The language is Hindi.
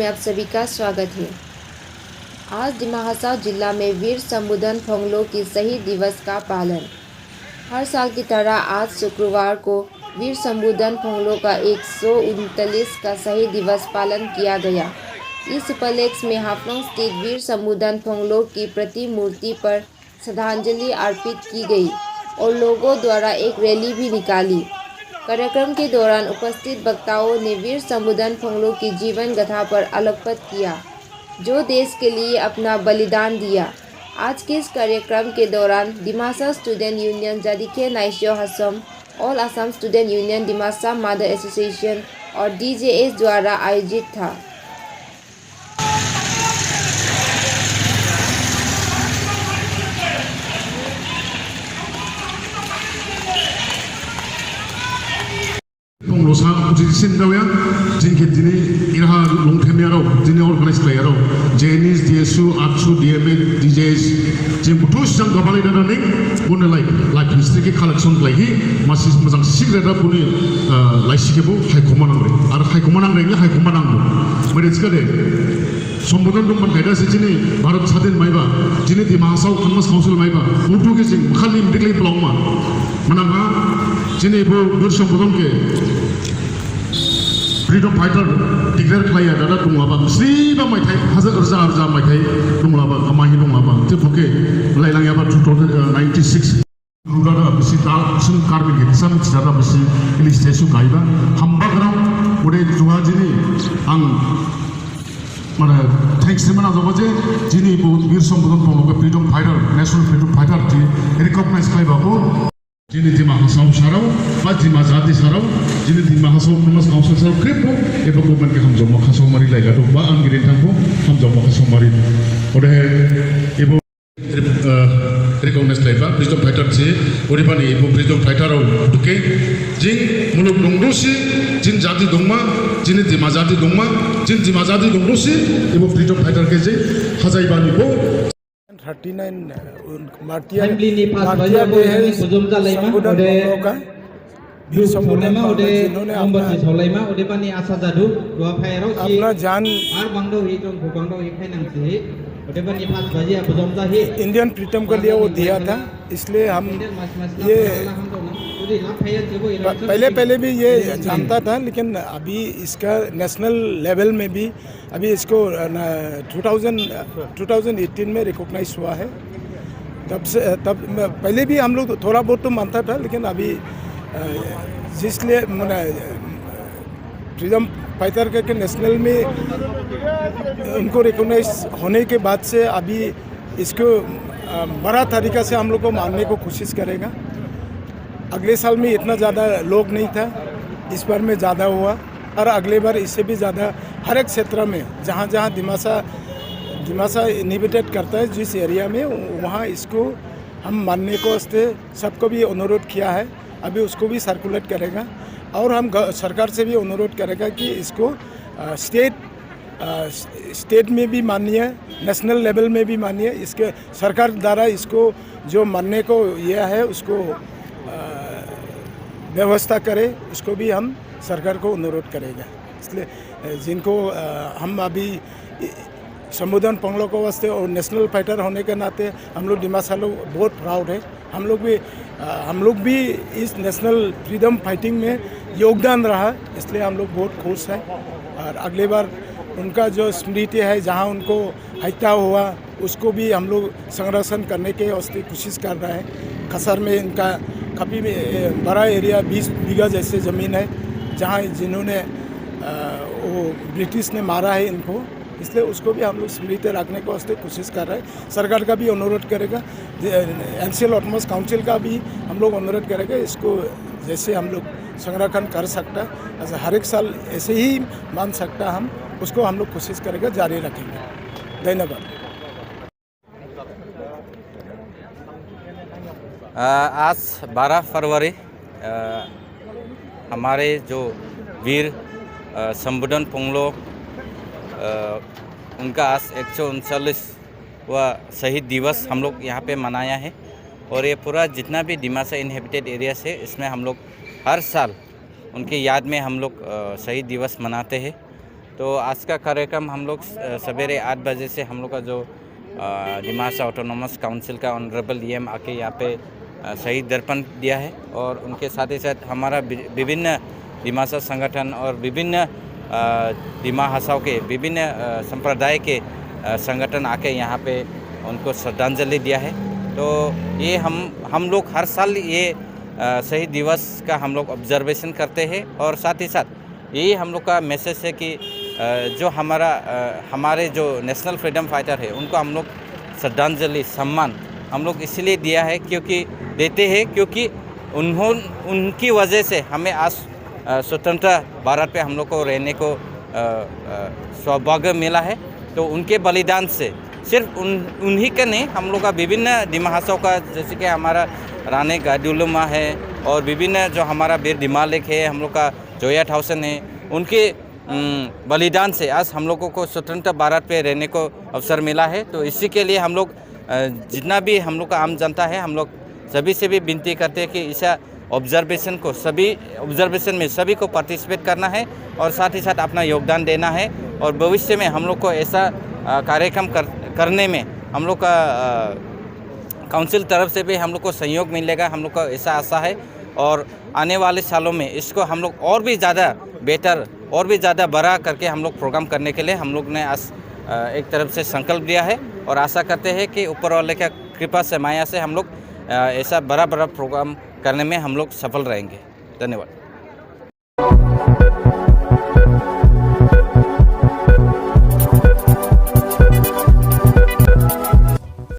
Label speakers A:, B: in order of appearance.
A: आप सभी का स्वागत है। आज दिमा हसाओ जिला में वीर शंभुधन फोंगलो की शहीद दिवस का पालन। हर साल की तरह आज शुक्रवार को वीर शंभुधन फोंगलो का 139 का शहीद दिवस पालन किया गया। इस उपलक्ष्य में हाफलोंग स्थित वीर शंभुधन फोंगलो की प्रतिमूर्ति पर श्रद्धांजलि अर्पित की गई और लोगों द्वारा एक रैली भी निकाली। कार्यक्रम के दौरान उपस्थित वक्ताओं ने वीर शंभुधन फोंगलो की जीवन गाथा पर आलोकपात किया, जो देश के लिए अपना बलिदान दिया। आज के इस कार्यक्रम के दौरान Dimasa student union Jadike Naiso Hasom, all Assam student union Dimasa mother association और DJS द्वारा आयोजित था।
B: Penglosa ujisin daw yan, jingkit dini iraha longtem yaraw, dini organize la yaraw, JNIS, DSU, APSU, DMA, DJS, jing putus jang gabalai dana ning, bunda like history ke collection lagi, masih mazang secret da buni like sikebo hai komanang re, ar hai komanang re hai komanang re, meres kade. সম্বোধন দংমান কায়দা সেচিনি ভারত স্বাধীন মাইবা যিনি দিমা হাসাও কনমাস কাউন্সিল মাইবা উঠু কে সিং খালি মিডিকলি ব্লংমা মানামা যিনি বো বীর সম্বোধনকে फ्रीडम फाइटर डिक्लेयर खालाया दादा दंलाबा स्रिबा मायथाइ हाजार अर्जा अर्जा मायथाइ दंलाबा कामाहि दंलाबा ते फके लाइलांयाबा 2096 रुदादा बिसि दासिम कार्मिक हिसाब मिथिदादा बिसि इलिस्टेसु गायबा हामबाग्राव बडे जुवाजिनि आं माने थैंक्स सेमना जबजे जिनि वीर सम्बोधन फोंगलो freedom fighter national freedom fighter थि रिकॉग्नाइज खालायबाबो जिनि दिमा हासाव साराव बा दिमा जाति साराव जिनि दिमा हासाव नमाज काउंसिल साराव क्रिपो एबा गवर्नमेंट के हमजो माखासाव मारि लायगादो बा आंगिरिन थांबो हमजो माखासाव मारि ओदे एबो रिकॉग्नाइज लायबा फ्रीडम फाइटर थि ओरिबानि एबो फ्रीडम फाइटराव दुके जिं मुलुग दंदोसि जिन जाति दंमा जिनि दिमा जाति दंमा जिन दिमा जाति दंदोसि एबो फ्रीडम फाइटर के जे हाजायबानि बो
C: 39 मार्टिया डे है संबोधन का वीर संबोधन जिन्होंने अपना जान इंडियन फ्रीडम के लिए वो दिया था। इसलिए हम ये पहले भी ये जानता था, लेकिन अभी इसका नेशनल लेवल में भी अभी इसको 2018 में रिकॉग्नाइज हुआ है। तब पहले भी हम लोग थोड़ा बहुत तो मानता था, लेकिन अभी जिसलिए फ्रीडम फाइटर के नेशनल में उनको रिकॉग्नाइज होने के बाद से अभी इसको बड़ा तरीका से हम लोग को मानने को कोशिश करेगा। अगले साल में इतना ज़्यादा लोग नहीं था, इस बार में ज़्यादा हुआ और अगले बार इससे भी ज़्यादा हर एक क्षेत्र में जहाँ जहाँ दिमासा इनहिबिटेड करता है जिस एरिया में, वहाँ इसको हम मानने को वास्ते सबको भी अनुरोध किया है। अभी उसको भी सर्कुलेट करेगा और हम सरकार से भी अनुरोध करेगा कि इसको स्टेट में भी मानिए, नेशनल लेवल में भी मानिए। इसके सरकार द्वारा इसको जो मानने को यह है उसको व्यवस्था करे, उसको भी हम सरकार को अनुरोध करेगा। इसलिए जिनको हम अभी संबोधन फोंगलो को वास्ते और नेशनल फाइटर होने के नाते हम लोग दिमासा लोग बहुत प्राउड है। हम लोग भी इस नेशनल फ्रीडम फाइटिंग में योगदान रहा, इसलिए हम लोग बहुत खुश हैं। और अगले बार उनका जो स्मृति है, जहाँ उनको हत्या हुआ, उसको भी हम लोग संरक्षण करने के वास्ते कोशिश कर रहे हैं। खसर में इनका काफ़ी बड़ा एरिया 20 बीघा जैसे ज़मीन है, जहाँ जिन्होंने वो ब्रिटिश ने मारा है इनको, इसलिए उसको भी हम लोग स्मृति रखने को वास्ते कोशिश कर रहे हैं। सरकार का भी अनुरोध करेगा, एनसीएल ऑटोनॉमस काउंसिल का भी हम लोग अनुरोध करेंगे। इसको जैसे हम लोग संरक्षण कर सकता है, ऐसा हर एक साल ऐसे ही मान सकता हम, उसको हम लोग कोशिश करेंगे, जारी रखेंगे। धन्यवाद।
D: आज 12 फरवरी हमारे जो वीर शंभुधन फोंगलो उनका आज 139वां शहीद दिवस हम लोग यहाँ पे मनाया है। और ये पूरा जितना भी दिमासा इनहेबिटेड एरियास है, इसमें हम लोग हर साल उनके याद में हम लोग शहीद दिवस मनाते हैं। तो आज का कार्यक्रम हम लोग सवेरे 8 बजे से हम लोग का जो डिमासा ऑटोनोमस काउंसिल का ऑनरेबल EM आके यहाँ पे शहीद दर्पण दिया है और उनके साथ ही साथ हमारा विभिन्न डिमासा संगठन और विभिन्न डिमा हसाओं के विभिन्न संप्रदाय के संगठन आके यहाँ पे उनको श्रद्धांजलि दिया है। तो ये हम लोग हर साल ये शहीद दिवस का हम लोग ऑब्जर्वेशन करते हैं और साथ ही साथ यही हम लोग का मैसेज है कि जो हमारे जो नेशनल फ्रीडम फाइटर है उनको हम लोग श्रद्धांजलि सम्मान हम लोग इसलिए दिया है देते हैं क्योंकि उनकी वजह से हमें आज स्वतंत्र भारत पे हम लोग को रहने को सौभाग्य मिला है। तो उनके बलिदान से सिर्फ उन्हीं का नहीं, हम लोग का विभिन्न दिमाहासों का, जैसे कि हमारा रानी गादुलुमा है और विभिन्न जो हमारा वीर दिमालिक है, हम लोग का जोया ठाउसन है, उनके बलिदान से आज हम लोगों को स्वतंत्र भारत पे रहने को अवसर मिला है। तो इसी के लिए हम लोग जितना भी हम लोग का आम जनता है, हम लोग सभी से भी विनती करते हैं कि इस ऑब्जर्वेशन में सभी को पार्टिसिपेट करना है और साथ ही साथ अपना योगदान देना है और भविष्य में हम लोग को ऐसा कार्यक्रम करने में हम लोग का काउंसिल तरफ से भी हम लोग को सहयोग मिलेगा, हम लोग को ऐसा आशा है। और आने वाले सालों में इसको हम लोग और भी ज़्यादा बेहतर और भी ज़्यादा बड़ा करके हम लोग प्रोग्राम करने के लिए हम लोग ने आज एक तरफ से संकल्प लिया है और आशा करते हैं कि ऊपर वाले का कृपा से माया से हम लोग ऐसा बड़ा प्रोग्राम करने में हम लोग सफल रहेंगे। धन्यवाद।